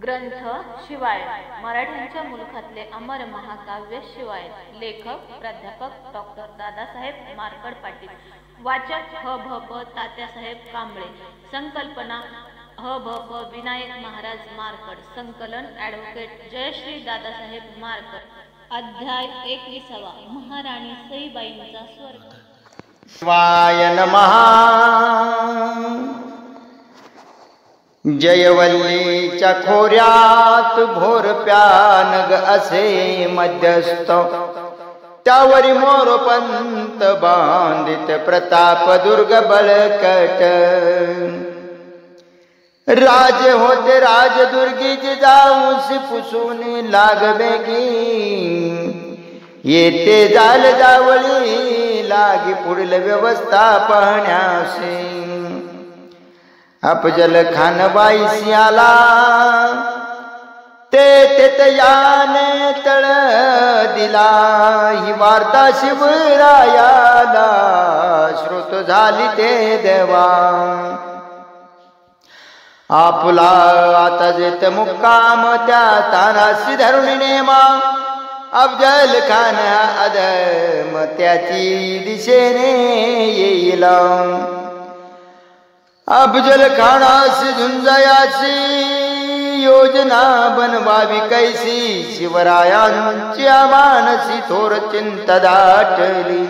ग्रंथ शिवायत मराठ्यांच्या मुलखातले अमर महाकाव्य शिवायत। लेखक प्राध्यापक डॉक्टर दादासाहेब मार्कड पाटील। वाचक ह भ प तात्यासाहेब कांबळे। संकल्पना ह भ प विनायक महाराज मार्कड। संकलन ॲडव्होकेट जयश्री दादासाहेब मार्कड। अध्याय 21 महाराणी सईबाईंचा स्वर्ग। शिवाय नमः। जयवल्लीच्या खोऱ्यात भोरप्यानग असे मध्यस्थ, त्यावरी मोरपंत बांधित प्रताप दुर्ग बळकट। राजे होते राजदुर्गी जिजाऊसी पुसून लागवेगी, येते जाल जावळी लागी पुढील व्यवस्था पाहण्यासी। अफजल खान बाईसी आला ते तयाने तळ दिला, ही वार्ता शिवरायाला श्रुत झाली ते देवा। आपुला आता जेत मुक्काम त्या तानासी धरून नेमा, अफजल खान अदम त्याची दिशेने येईल। अफजल खानासी झुंजायाची योजना बनवावी कैसी, शिवरायांच्या मानसी थोर चिंता दाटली।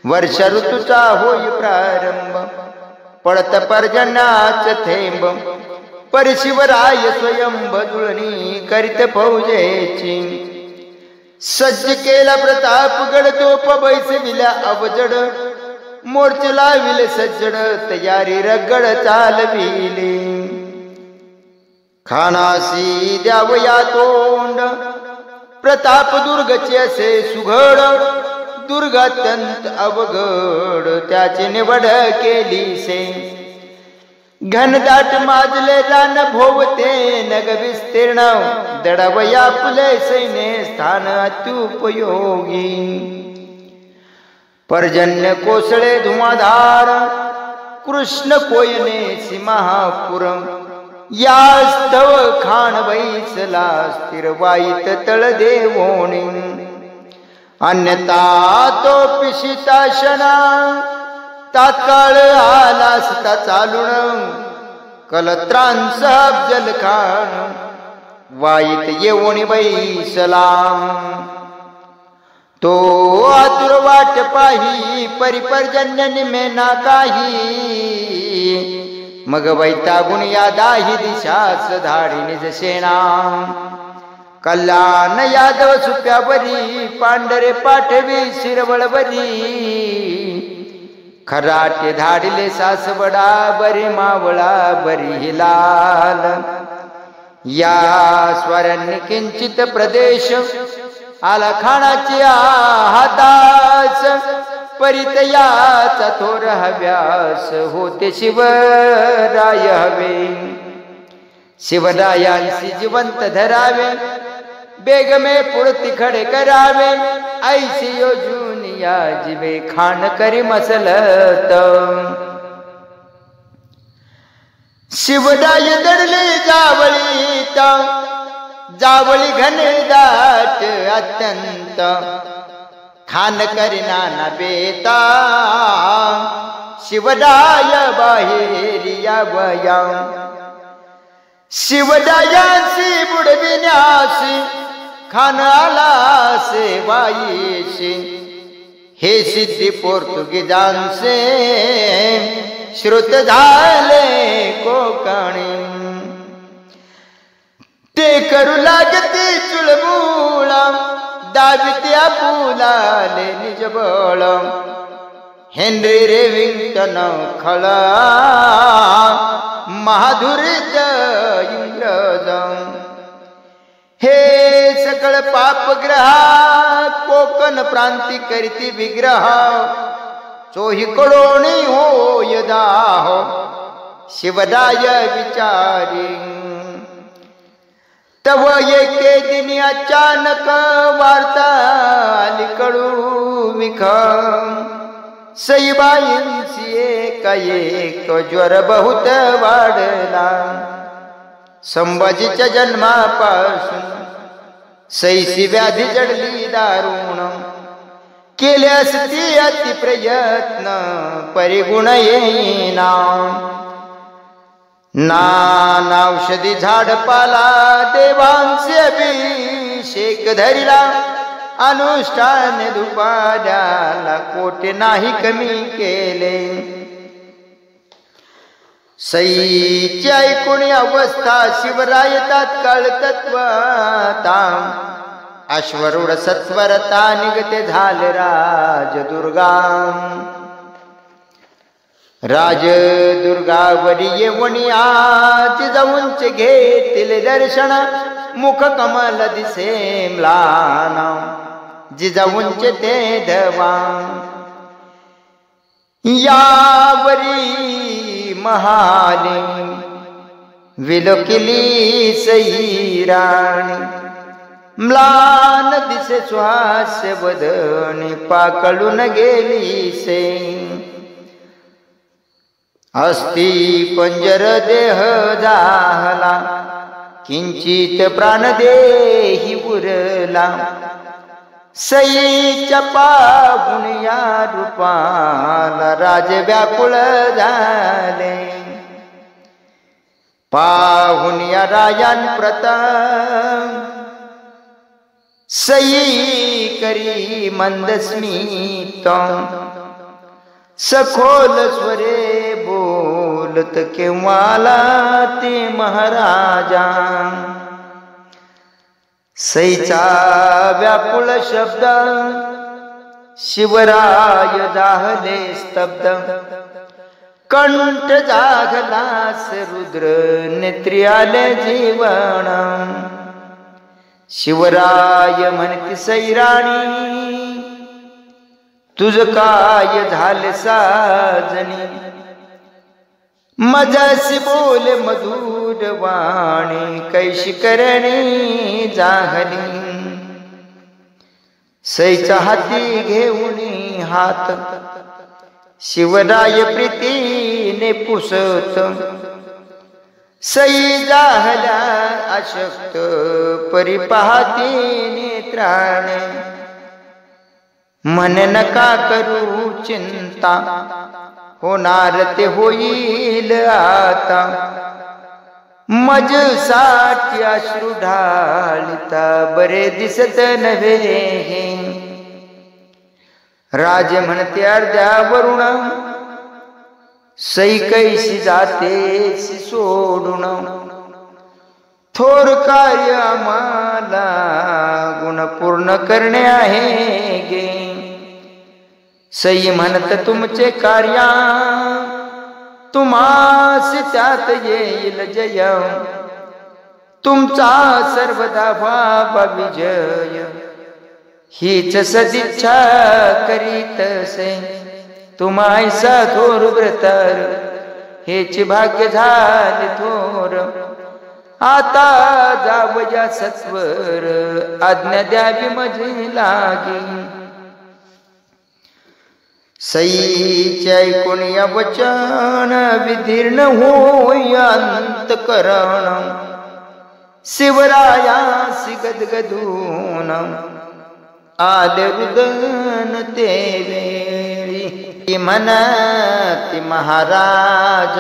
वर्ष ऋतूचा होई प्रारंभ, पडत पर्जन्याच थेंब, परिशिवराय स्वयंभ जुळणी करीत फौजेची। सज्ज केला प्रतापगड तोप बैसविल्या अवजड, मोर्चे लाविले सज्जड तयारी रगड चालविली। खानासी द्यावया तोंड प्रताप दुर्गचे असे सुघड, दुर्ग अत्यंत अवघड त्याची निवड केली से। घनदाट माजले रान भोवते नग विस्तीर्ण, दडवया फुले सैन्य स्थान अत्युपयोगी। पर्जन्य कोसळे धुमाधार, कृष्ण कोयने सिंहापुर, या स्तव खान बैसला स्थिर वाईत तळ देवोणी। अन्यथा तो पिशिताशना तात्काळ आला असता चालून, कलत्रांस अफजल खान वाईत येऊन बैसला। तो आतुर वाट पाही परिपर्जन्य निमेना काही, मग वैतागुन या दाही दिशास धाडी निज सेना। कल्याण यादव सुप्यावरी, पांढरे पाठवी शिरवळवरी, खराटे धाडिले सासवडा बरे मावळा बरी हिलाल। या स्वरांनी किंचित प्रदेश आला खानाच्या हातास, परितयाचा थोर हव्यास होते शिवराय हवे। शिवरायांसी जिवंत धरावे, बेगमे पुढती खडे करावे, ऐशी योजून या जिवे खान करी मसलत। शिवराय दडले जावळीता, जावळी घनदाट अत्यंत, खान करी नाना बेता, शिवराय बाहेर यावया। शिवरायांसी बुडविण्यासी खान आला सेवाईशी, हे सिद्धी पोर्तुगीजांचे श्रुत झाले कोकणी। ते करू लागते चुळबुळ, दावित्या फुलाले निजबळ, हेनरी रेविंग्टन खळा महाधुरित इंग्रज। हे सकळ पापग्रहा कोकण प्रांती करती विग्रह, चोही कडोणी होय दाह शिवराय विचारी। तव एके दिनी अचानक वार्ता आली कडू विख, सईबाईंसी एक ज्वर बहुत वाढला। संभाजीच्या जन्मापासून सैसी व्याधी जडली दारुण केल्यास ती अति प्रयत्न परिगुण येईना नाना औषधी झाडपाला देवांचे अभिषेक धरिला अनुष्ठान दुपाऱ्याला कोटे नाही कमी केले सईची ऐकून अवस्था शिवराय तात्काळ तत्वता अश्वरूढ सत्वरता निगते झाले राजदुर्गा राजदुर्गावरी येवणी आज जाऊनचे घेतील दर्शन मुख कमल दिसे म्लाना जिजाऊंचे ते धवा यावरी महाली विलोकिली सई राणी म्लान दिसे स्वास्य वदनी पाकळून गेली से अस्ति पंजर देह जाहला किंचित प्राण देही उरला सईच्या पाहून या रूपाला राज व्याकुळ झाले पाहून या रायान प्रताप सई करी मंदस्मित सखोल स्वरे बोलत केव्हाला ते महाराजा सईचा व्याकुळ शब्द शिवराय जाहले स्तब्ध कंठ जागलास रुद्र नेत्री आले जीवन शिवराय म्हणते सई राणी तुझ काय झाले साजनी मजसी बोले मधुर वाणी कैशी करणी जाहली सईचा हाती घेऊन हात शिवराय प्रीतीने पुसत सई जाहल्या अशक्त परी पाहती नेत्राने मन नका करू चिंता होणार ते होईल आता मज साठी अश्रू ढाळिता बरे दिसत नव्हे राज म्हणते अर्ध्यावरून सई कैसी जातेसी सोडून थोर कार्य आम्हाला गुण पूर्ण करणे आहे गे सई म्हणत तुमचे कार्य तुम्हास त्यात येईल जय तुमचा सर्वदा व्हावा विजय हीच सदिच्छा करीत से तुम्हासा थोर व्रतर हेच भाग्य झाले थोर आता जावया सत्वर आज्ञा द्यावी मजी लागी सईचे ऐकून या वचन विदीर्ण होय अंतकरण शिवरायासी गदगदून आले रुदन ते वेळी म्हणती महाराज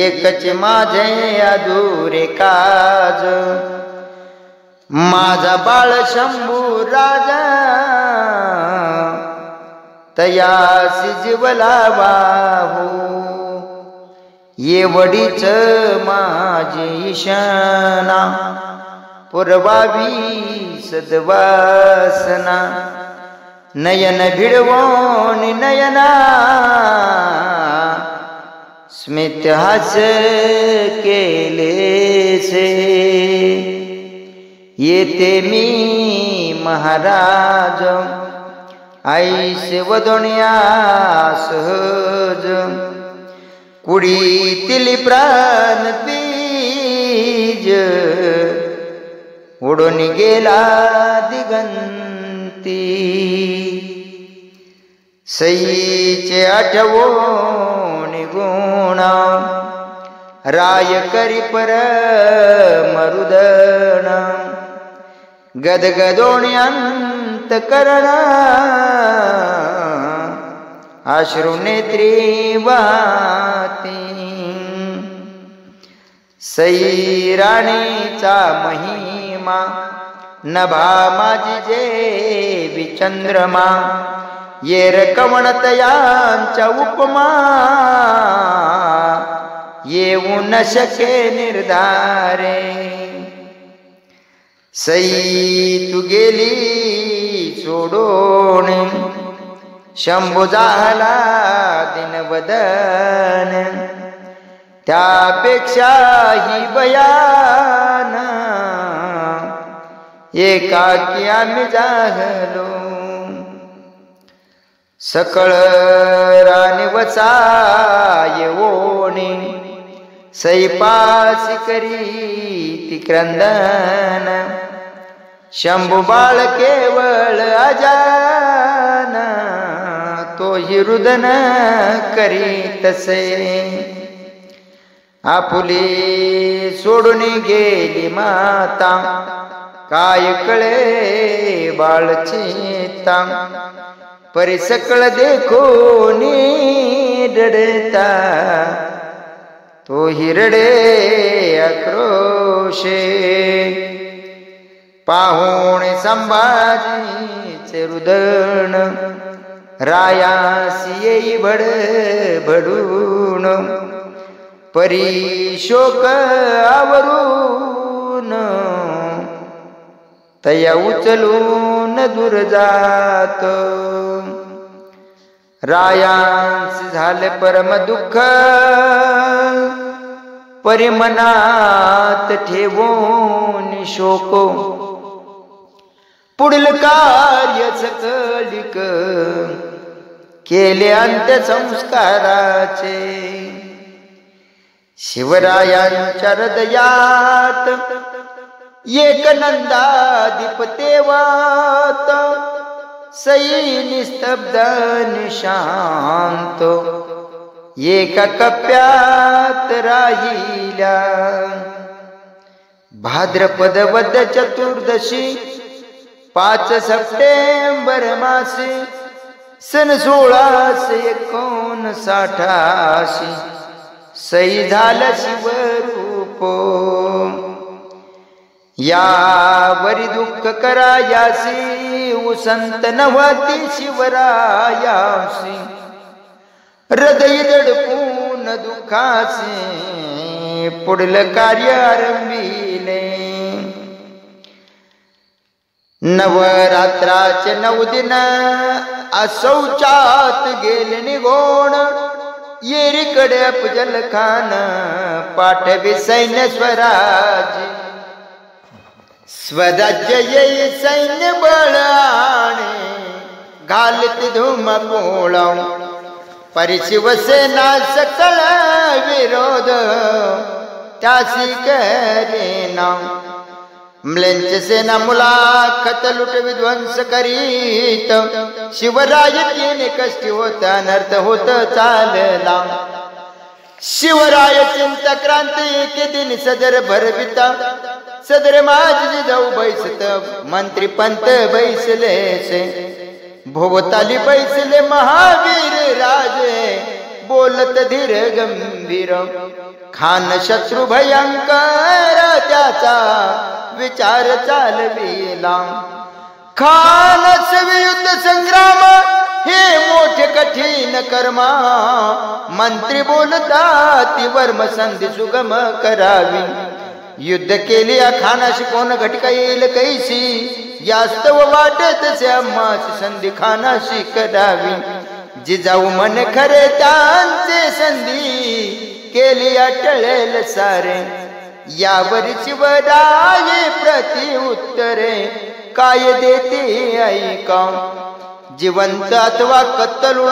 एकच माझे अधुरे काज माझा बाळ शंभू राजा तयासी जीवला वाहू येवडीच माझी ईशाना पुरवावी सद्वासना नयन भिडवोन नयना स्मित हास केले से येते मी महाराज ऐसे वदोनिया सहज कुडीतील प्राण बीज उडून गेला दिगंती सईचे आठवून गुण राय करी पर मरुदन गदगदोण्यंत करण अश्रु नेत्री वाहती सई राणीचा महिमा नभा माझी जेवी चंद्रमा येर कवणतयांच्या उपमा येऊ न शके निर्धारे सई तू गेली सोडून शंभू झाला दिनवदन त्यापेक्षा ही बयान एकाकी आम्ही जाहलो सकळ राणी वचाय ओणी सैपासी करी ती क्रंदन शंभू बाळ केवळ अजान तो हिरुदन करी तसे आपुली सोडून गेली माता काय कळे बाळचिता परी सकळ देखून रडता तो हिरडे आक्रोशे पाहुणे संभाजीचे रुदन रायासी येई भडभडून परी शोक आवरून तया उचलून दूर जात रायांस झाले परम दुःख परी मनात ठेवून शोक पुढील कार्य सकलिक केले अंत्यसंस्काराचे शिवरायांच्या हृदयात एक नंदादीप तेवात सई निस्तब्ध निशांत एका कप्प्यात राहिल्या भाद्रपद वद्य चतुर्दशी 5 सप्टेंबर मासी सन 1659 सई झालं शिवरूप यावरी दुःख करायासी उसंत नव्हती शिवरायासी हृदय दडपून दुःखाचे पुढलं कार्य आरंभिले नवरात्राचे 9 दिन असौचात गेले निघोण येरीकडे अफजल खान पाठवी सैन्य स्वराज्य येई सैन्य बळ आणे घालती धूम पोळाव परी शिवसेना सकळ विरोध त्यासी करेना म्लेंच सेना मुलाखत लुट विध्वंस करीत शिवराय तिने कष्टी होत अनर्थ होत चालला शिवराय चिंता क्रांती के दिन सदर भरविता सदर माझी जाऊ बैसत मंत्री पंत बैसले से भोवताली बैसले महावीर राजे बोलत धीर गंभीर खान शत्रु भयंकर त्याचा विचार चालविला खान युद्ध संग्राम हे मोठे कठीण कर्मा मंत्री बोलता ती वर्म संधी सुगम करावी युद्ध केली खानाशी कोण घटका येईल कैसी यास्तव वाटत से अम्माची संधी खानाशी करावी जिजाऊ मन खरे त्यांचे संधी केली टळेल सारे यावर शिवराये प्रति उत्तरे काय देते ऐका जिवंत अथवा कत्तलून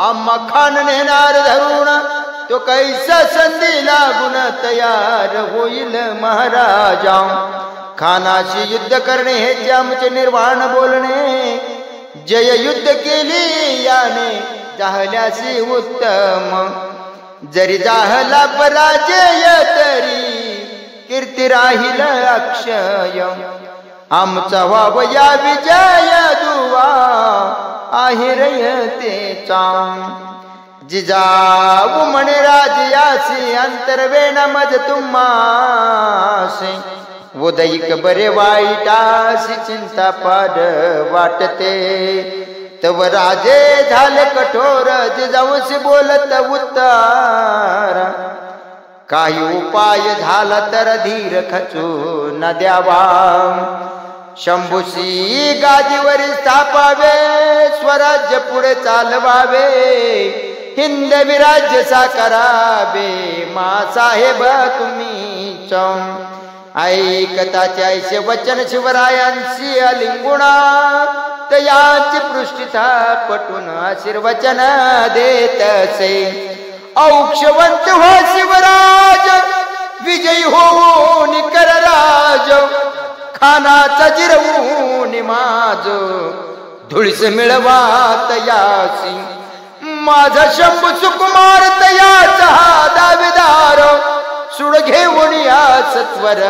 आम्हा खान नेणार धरून तो कैसा संधी लागून तयार होईल महाराजा खानाशी युद्ध करणे हे आमचे निर्वाण बोलणे जय युद्ध केली याने जाहल्यासी उत्तम जरी जाहला पराजय तरी कीर्ती राहील अक्षय. आमचा व्हावया विजय दुवा आहे रयतेचा. जिजाऊ म्हणे राजयासी अंतर्वेण मज तुम्हासे. उदयिक बरे वाईटासी चिंता पाड वाटते. तव राजे झाले कठोर जिजाऊशी बोलत उत्तर. काही उपाय झाला तर धीर खचू न द्यावा. शंभूशी गादीवर स्थापावे स्वराज्य पुढे चालवावे. हिंदवी राज्य साकारावे मासाहेब तुम्हीच. ऐकताचे ऐसे वचन शिवरायांशी अलिंगुणा. तयाची पृष्ठिता पटून आशीर्वचन देतसे. औक्षवंत हो शिवराज विजयी होऊन कर राज. खानाचा जिरवून माझ धुळीस मिळवा तयासी. माझा शंभू सुकुमार तयाचा हा दावेदार. सुड घेऊन या सत्वर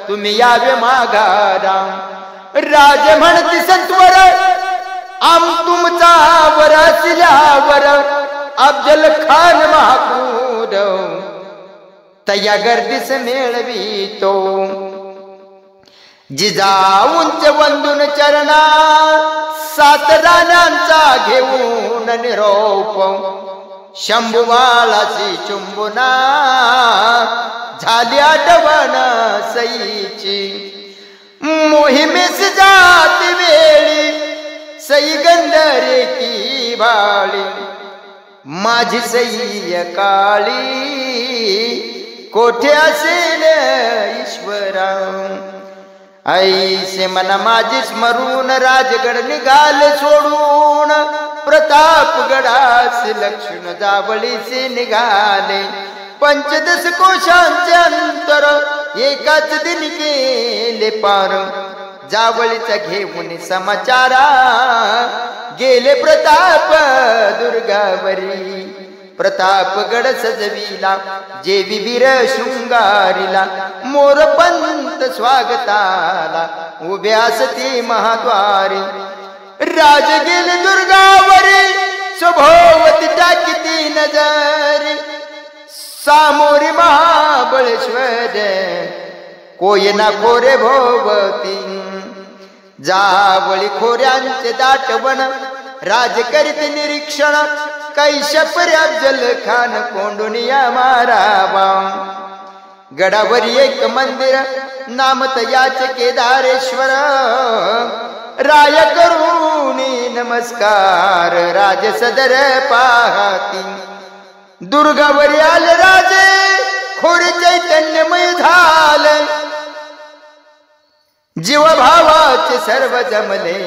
तुम्ही यावे माघारा. राजे म्हणती संतवर आम तुमचा वर असल्यावर. अफजल खान महापूर तया गर्दीस मेळवितो. जिजाऊंचे वंदून चरणा 7 राण्यांचा घेऊन निरोप. शंभूबाळाची चुंबुना झाली आठवण सईची. मोहिमेस जाती वेळी सई गंधरे की बाळी. माझी सई काळी कोठे असेल ईश्वरा. ऐसे मना माझी स्मरून राजगड निघाले सोडून. प्रतापगडास लक्ष्मण जावळीचे निघाले. 15 कोशांचे अंतर एकाच दिन केले पार. जावळीचा घेऊन समाचारा गेले प्रताप दुर्गावरी. प्रतापगड सजविला जेवी वीर शृंगारीला. मोरपंत स्वागताला उभे असती महाद्वारी. राज गेले दुर्गावरी स्वभोवती टाकीती नजरी. सामोरी महाबळेश्वर कोय ना कोरे भोवती. जावळी खोऱ्यांचे दाटवण राज करीत निरीक्षण. कैशपरी अफजल खान कोंडुनिया मारावा. गडावरी एक मंदिर नाम तयाचे केदारेश्वर. राय करुणी नमस्कार राज सदर पाहती. दुर्गावरी आले राजे खोरी चैतन्यमय झाले. जीवभावाचे सर्व जमले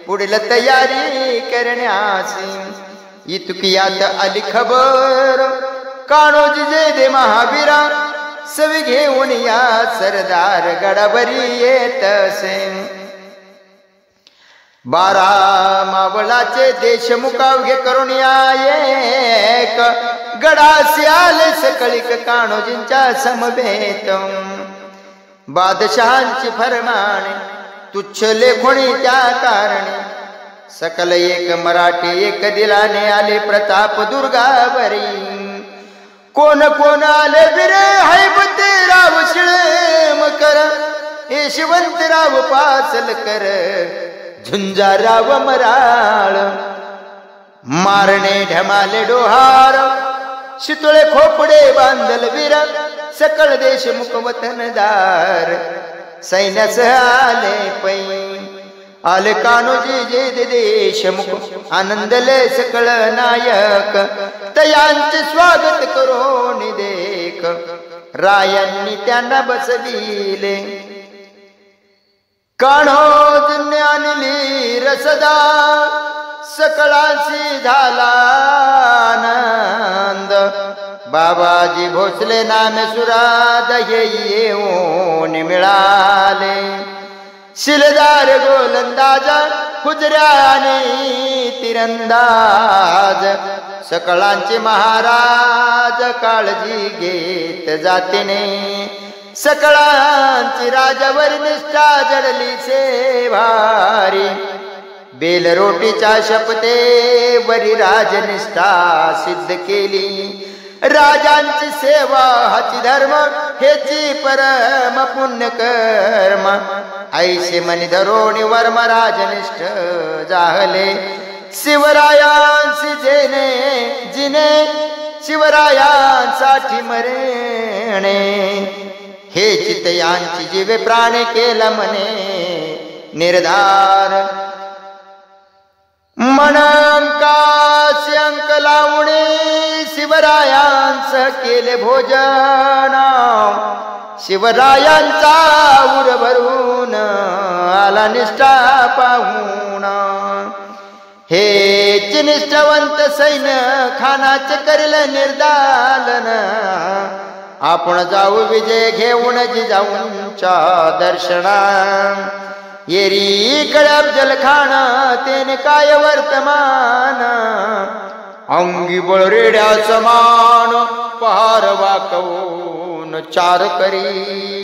पुढील तयारी करण्यासी. इतकियात आली खबर कान्होजी जय दे महावीरा. सवी घेऊन या सरदार गडावरी येतसे. 12 मावळाचे देशमुखावघे करून या एक. गडासी आले सकळीक कान्होजींच्या समवेत. बादशहांची फरमाने तुच्छ लेखोणी त्या कारणे. सकल एक मराठी एक दिलाने आले प्रताप दुर्गावरी. कोण कोण आले वीर हैबतराव शिळेमकर. यशवंतराव पासलकर झुंजाराव मराळ. मारणे ढमाले डोहार शितळे खोपडे बांधल वीर. सकळ देशमुख वतनदार सैन्यास आले पै. आले कान्होजी जय दे देशमुख आनंदले सकळ नायक. तयांचे स्वागत करून देख रायांनी त्यांना बसविले. कान्होजींनी आणली रसदा सकळाशी झाला आनंद. बाबाजी भोसले नामे सुराद येऊन मिळाले. शिलदार गोलंदाजा हुजऱ्याने तिरंदाज सकळांचे महाराज काळजी घेत जातीने सकळांची राजावर निष्ठा जडली सेवारी बेलरोटीच्या शपथे वरी राजनिष्ठा सिद्ध केली राजांची सेवा हाची धर्म हेची परम पुण्य कर्म ऐसे मनी धरोणी वर्म राजनिष्ठ जाहले शिवरायांसी जिने शिवरायांसाठी मरेणे हे चितयांची जीवे प्राणे केला मने निर्धार मनंकाशी अंक लावणे शिवरायांच केले भोजन शिवरायांचा उर भरून आला निष्ठा पाहून हे निष्ठावंत सैन्य खानाचे करील निर्दालन आपण जाऊ विजय घेऊन जिजाऊंच्या दर्शना येरी कळप जलखान तेने काय वर्तमान अंगी बळरेड्या समान पहार वाकवून चार करी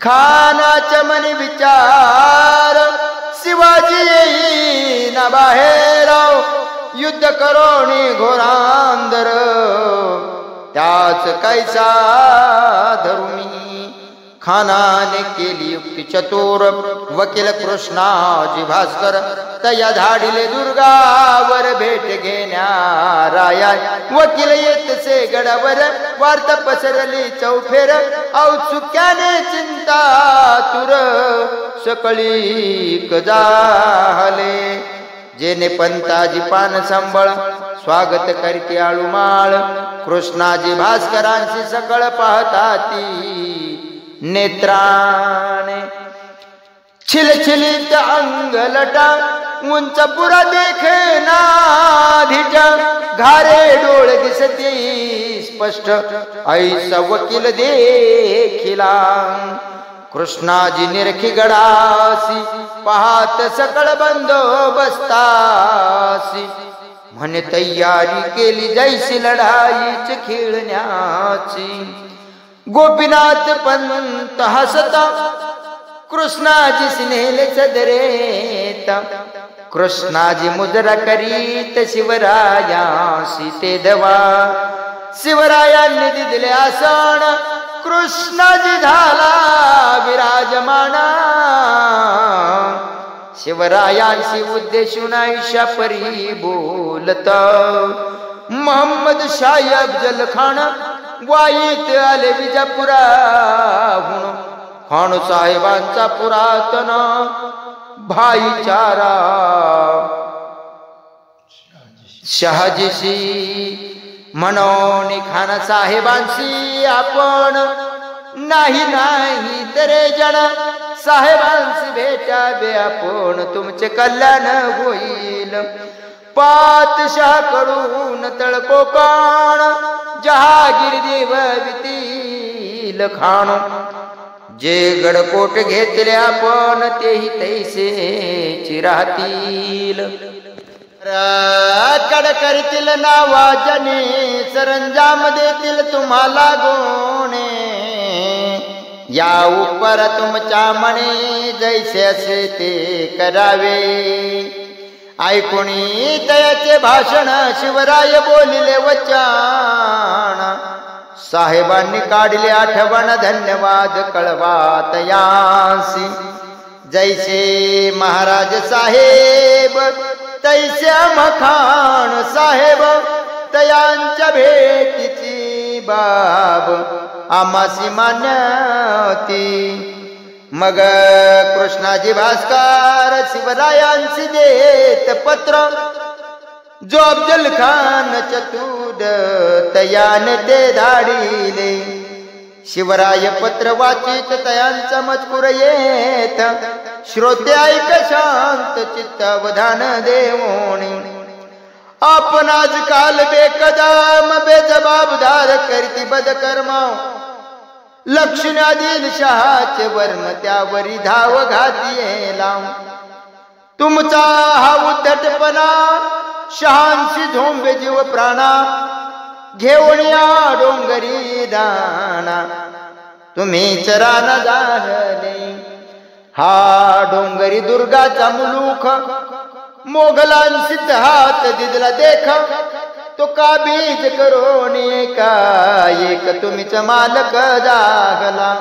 खानाच्या मनी विचार शिवाजी येई ना बाहेर युद्ध करोणी घोरांदर त्याच कैसा धरुणी खानाने केली युक्ती चतुर वकील कृष्णाजी भास्कर तया धाडिले दुर्गावर भेट घेण्या राया वकील येतसे गडावर वार्ता पसरली चौफेर औत्सुक्याने चिंता तुर सकळीक झाले जेने पंताजी पान संबळ स्वागत करती आळूमाळ कृष्णाजी भास्करांशी सकळ पाहताती नेत्राने छिलछिलित अंगलटा उंच पुरा देखना धिटा घारे डोळ दिसती स्पष्ट ऐसा वकील देखिला कृष्णाजी निरखी गडासी पाहत सकळ बंदोबस्तासी म्हणे तयारी केली जैसी लढाईच खेळण्याची गोपीनाथ पंत हसता कृष्णाजी स्नेहले सदरेता कृष्णाजी मुद्रा करीत शिवरायांसी ते दवा शिवरायांनी दिले आसन कृष्णाजी झाला विराजमाना शिवरायांशी उद्देशून आयुष्या परी बोलत मोहम्मद शाह अफजल खान वाईत आले विजापुराहून खान साहेबांचा पुरातन भाईचारा शहाजीशी म्हणून खान साहेबांशी आपण नाही तरे जण साहेबांशी भेटावे आपण तुमचे कल्याण होईल पातशाह कडून तळकोकण जहागीर देव वितील खान जे गडकोट घेतले आपण तेही तैसे राहतील कड करतील नावाजने सरंजाम देतील तुम्हाला गोणे या उपर तुमच्या मने जैसे असे ते करावे ऐकुणी तयाचे भाषण शिवराय बोलिले वचन साहेबांनी काढले आठवण धन्यवाद कळवा तयासी जैसे महाराज साहेब तैसे मखान साहेब तयांच्या भेटीची बाब आमासी मान्यती मग कृष्णाजी भास्कर शिवरायांसी देत पत्र जो अफजल खान चतुर तयाने ते धाडिले शिवराय पत्र वाचित तयांचा मजकूर येत श्रोते ऐक शांत चित्तावधान देवोणी आपण आजकाल बेकदम बेजबाबदार करती बदकर्म लक्षणाधीन शहाचे वर्म त्यावरी धाव घातिये लाव तुमचा हा उद्धटपणा शहांशी झोंबे जीव प्राणा घेऊन या डोंगरी दाना तुम्ही चराना झाले हा डोंगरी दुर्गाचा मुलूख मोगलांसित हात दिदला देख तो काबीज करून एक तुम्हीच मालक दाखला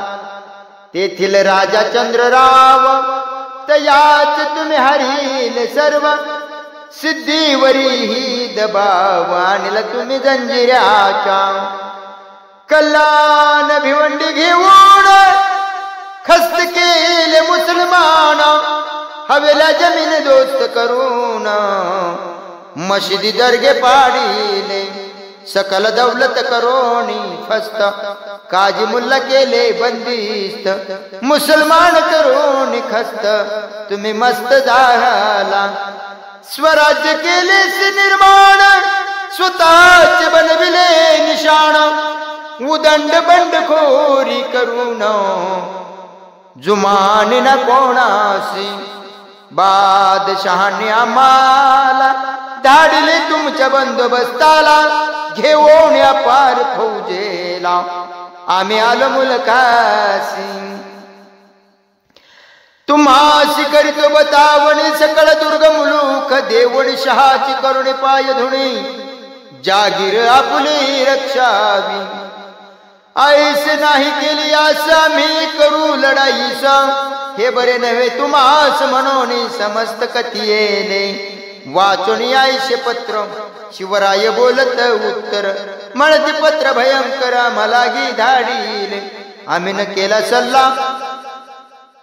तेथील राजा चंद्रराव तयाच तुम्ही हरील सर्व सिद्धीवरी ही दबाव आणला तुम्ही जंजिऱ्याच्या कल्लान भिवंडी घेऊन खस्त केले मुसलमान हवेला जमीन दोस्त करून मशिदी दर्गे पाडिले सकल दौलत करोनी फस्त काजी मुल्ला केले बंदिस्त मुसलमान करून खस्त तुम्ही मस्त झाला स्वराज्य केले निर्माण स्वतःचे बनविले निशाण उदंड बंडखोरी करून जुमानी न कोणासी बादशहाने आम्हाला धाडले तुमच्या बंदोबस्ताला घेऊन या पार फौजेला आम्ही आलो मुलकासी तुम्हासी करीतो बतावणी सकळ दुर्ग मुलूक देवणी शहाची करुणी पाय धुणी जागीर आपली रक्षावी ऐस नाही केली आशा मी करू लढाईस हे बरे नव्हे तुम्हास म्हणून समस्त कथियेने वाचून आयशे पत्र शिवराय बोलत उत्तर म्हणते पत्र भयंकर मलागी धाडीले आम्ही न केला सल्ला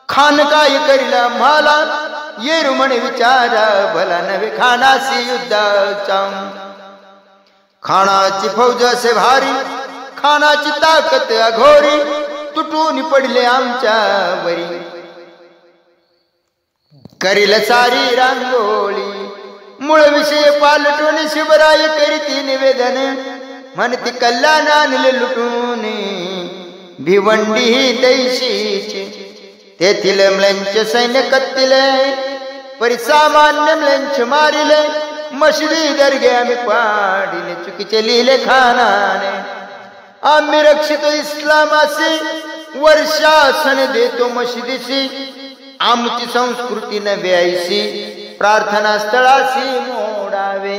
खान काय करीला मला येरू म्हणे विचारा भला नव्हे खानासी युद्धाचा खानाची फौज असे भारी खानाची ताकद अघोरी तुटून पडले आमच्या वरी करील सारी रांगोळी मूळ विषय पालटून शिवराय करीती निवेदन म्हणती कल्याण आणले लुटून भिवंडी ही तैशीची तेथील म्लेंच सैन्य कत्तिले परिसामान्य म्लेंच मारिले मशिदी दर्गे आम्ही पाडिले चुकीचे लिहिले खानाने आम्ही रक्षित इस्लामासी वर्षासन देतो मशिदीशी आमची संस्कृती नव्हे ऐशी प्रार्थना स्थळाशी मोडावे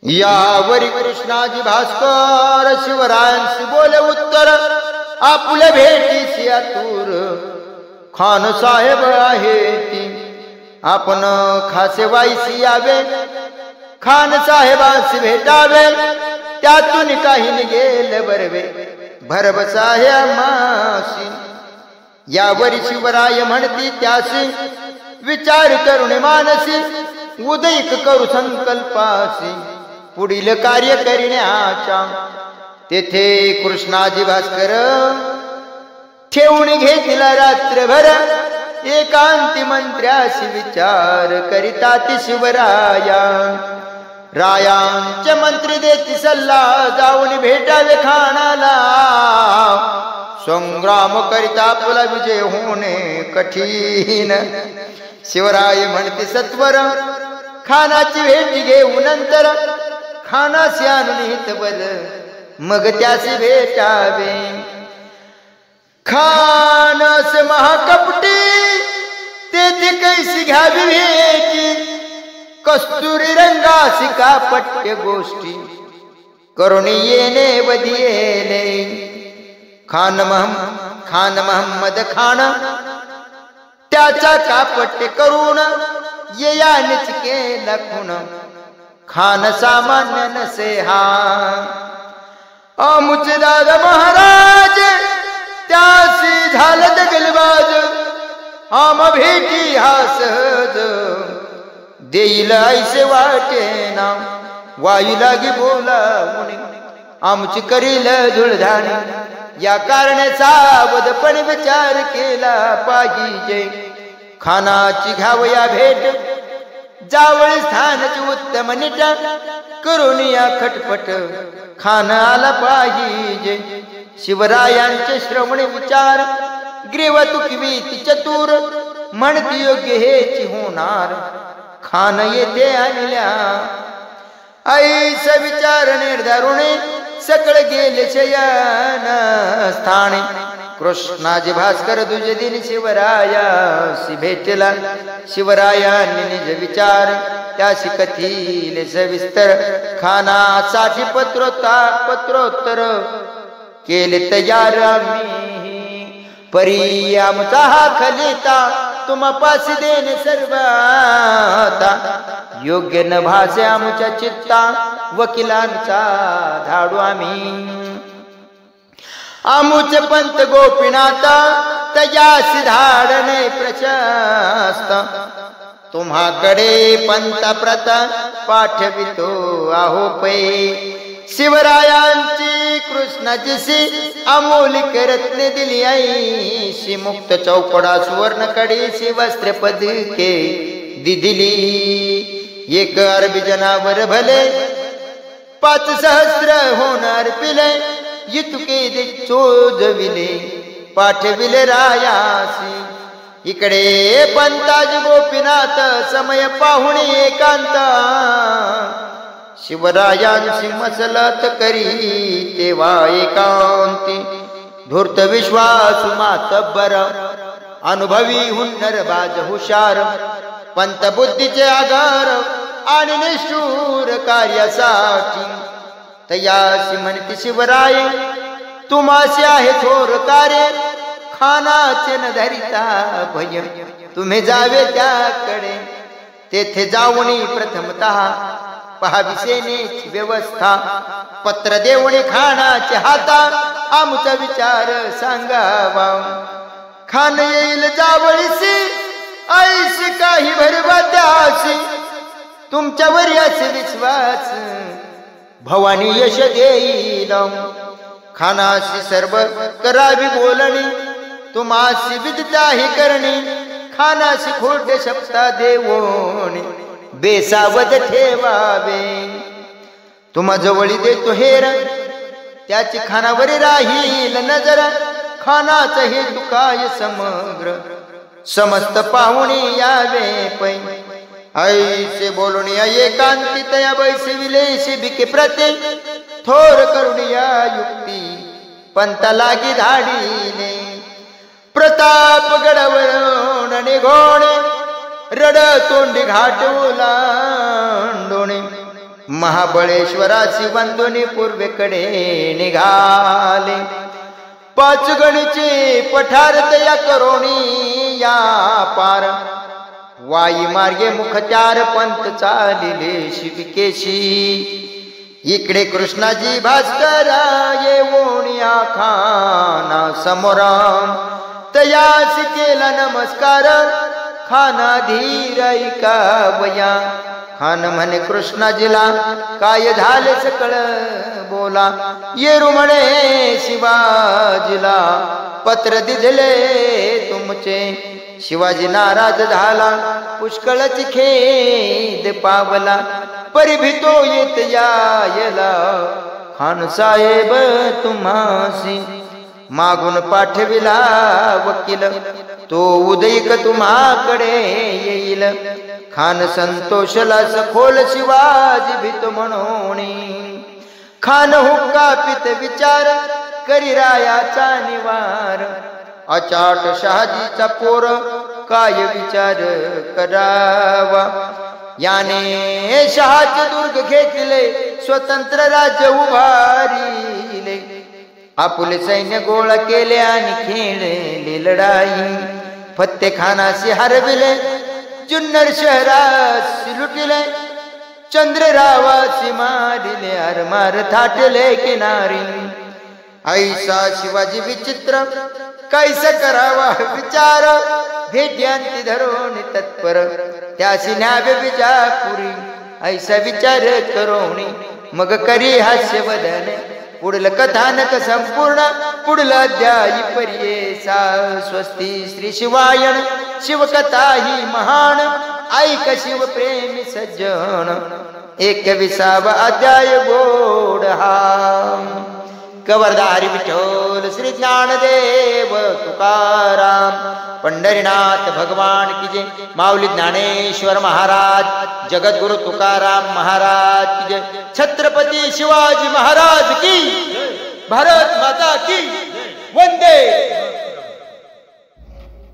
यावरी कृष्णाजी भास्कर शिवरायांशी बोले उत्तर आपल्या भेटीशी आतुर खान साहेब आहे ती आपण खासे वाईसी यावे खान साहेबांशी भेटावे त्यातून काही निघेल बरवे भरवसा हे मासी यावरी शिवराय म्हणती त्याशी विचार करून मानसी उदयिक करू संकल्पासी पुढील कार्य करण्याच्या तेथे कृष्णाजी भास्कर ठेवून घेतील रात्रभर एकांती मंत्र्याशी विचार करिता ती शिवराया रायांचे मंत्री देती सल्ला जाऊन भेटावे खानाला संग्राम करिता आपला विजय होणे कठीण शिवराय म्हणते सत्वर खानाची भेट घेऊ नंतर खानाशी आणून हितबर मग त्याशी भेटावे खानास महाकपटी तेथे कैसी घ्यावी भेटी कस्तुरी रंगासी कापट्य गोष्टी करून येणे वधियेले खान महम्मद खान त्याचा कापट्य करून येयानेच केला खून खान सामान्य नसे हा आमुचे दादा महाराज त्यासी झालं दगलबाज आम भेटी हा सहज देईल ऐसे वाटेना वायू लागी बोलावणे आमची करील धुळधाणी या कारणाचा सावधपण विचार केला पाहिजे खानाची घ्यावया भेट जावळी स्थानाची उत्तम नीट करून या खटपट खान आला पाहिजे शिवरायांचे श्रवण विचार ग्रीव तुकवी ती चतुर म्हणती योग्य हेची होणार खान येथे आणल्या ऐस विचार निर्धारुणे सकळ गेले शयन स्थाने कृष्णाजी भास्कर दुजे दिन शिवरायासी भेटला शिवरायांनी निज विचार त्यासी कथीले सविस्तर खानासाठी पत्रोत्तर केले तयार आम्ही परी आमचा हा खलिता तुम्हा पासी देणे सर्वता योग्य न भासे आमच्या चित्ता वकिलांचा धाडू आम्ही आमुचे पंत गोपीनाथा तयासी धाडणे प्रशस्त तुम्हाकडे पंत प्रता पाठवितो आहो पै शिवरायांची कृष्णाची अमोलिक रत्ने दिली आई मुक्त चौकडा सुवर्ण कडी वस्त्र पदके दिली एक अरबी जनावर भले 5 सहस्र होणार पिले इतके दे चोजविले पाठविले रायासी इकडे पंताजी गोपीनाथ समय पाहुणे एकांत शिवरायांशी मसलत करी तेव्हा एकांती धूर्त विश्वास मातब्बर अनुभवी हुन्नर बाज हुशार पंत बुद्धीचे आधार आणि निष्ठुर कार्यासाठी तयासी म्हणती शिवराय तुम्हासी आहे थोर कार्य खानाचे न धरिता भय तुम्ही जावे त्याकडे तेथे जाऊनी प्रथमतः पहावी सेनेची व्यवस्था पत्र देऊनी खानाचे हाता आमचा विचार सांगावा खान येईल जावळीसी ऐस काही भरवा त्यासी तुमच्यावर याचे विश्वास भवानी यश देईल खानाशी सर्व करावी बोलणी तुम्हासी विदिताही करणी खानाशी खोटे शब्दा देवोनी बेसावध ठेवावे तुम्हा जवळी देतो हेर त्याची खानावर राहील नजर खानाचं हे दुखाय समग्र समस्त पाहुणी यावे पै ऐसे बोलून या एकांती तया बैसविले शिबिके प्रते थोर करुणिया युक्ती पंता लागी धाडीने प्रताप गडवरून निघोणे रड तोंडी घाट ओलांडोणे महाबळेश्वराची वंदोनी पूर्वेकडे निघाले 5 गणीचे पठार तया करोणी या पार वाई मार्गे मुखत्यार पंत चालिले शिबिकेशी इकडे कृष्णाजी भास्कर येऊनिया खाना समोरा तयासी केला नमस्कार खाना धीर ऐकावया खान म्हणे कृष्णाजीला काय झाले सकळ बोला येरू म्हणे शिवाजीला पत्र दिले तुमचे शिवाजी नाराज झाला पुष्कळच खेद पावला परिभितो येत यायला खान साहेब तुम्हासी मागून पाठविला वकील तो उदयिक तुम्हाकडे येईल खान संतोषला सखोल शिवाजी भीत म्हणून खान हुक्का पित विचार करी रायाचा निवार अचाट शहाजीचा पोर काय विचार करावा याने शहाचे दुर्ग घेतले स्वतंत्र राज्य उभारिले आपुले सैन्य गोळा केले आणि खेळले लढाई फत्ते खानाशी हरविले जुन्नर शहरासी लुटिले चंद्ररावासी मारिले आरमार थाटले किनारी ऐसा शिवाजी विचित्र कैसा करावा विचार भेट्यांती धरून तत्पर त्यासी न्यावे विजापुरी ऐसा विचार करोनी मग करी हास्य वदन पुढलं कथानक संपूर्ण पुढलं अध्यायी पर्येसा स्वस्ती श्री शिवायण शिवकथा ही महान ऐक शिव प्रेमी सज्जन 21वा अध्याय गोड हा कवरदारी विठ्ठल श्री ज्ञानदेव तुकाराम पंढरीनाथ भगवान की जय, माऊली ज्ञानेश्वर महाराज, जगद्गुरु तुकाराम महाराज की जय, छत्रपती शिवाजी महाराज की, भारत माता की वंदे.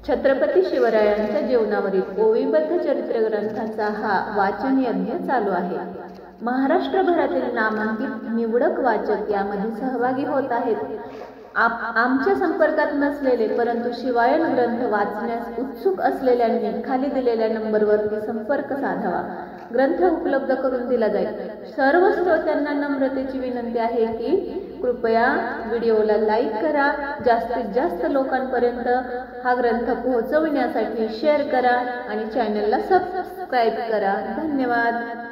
छत्रपती शिवरायांच्या जीवनावरील ओवीबद्ध चरित्र ग्रंथाचा हा वाचन यज्ञ चालू आहे. महाराष्ट्रभरातील नामांकित निवडक वाचक यामध्ये सहभागी होत आहेत. आमच्या संपर्कात नसलेले परंतु शिवायन ग्रंथ वाचण्यास उत्सुक असलेल्यांनी खाली दिलेल्या नंबरवरती संपर्क साधावा. ग्रंथ उपलब्ध करून दिला जाईल. सर्व श्रोत्यांना नम्रतेची विनंती आहे की कृपया व्हिडिओला लाईक करा, जास्तीत जास्त लोकांपर्यंत हा ग्रंथ पोहोचविण्यासाठी शेअर करा आणि चॅनलला सबस्क्राईब करा. धन्यवाद.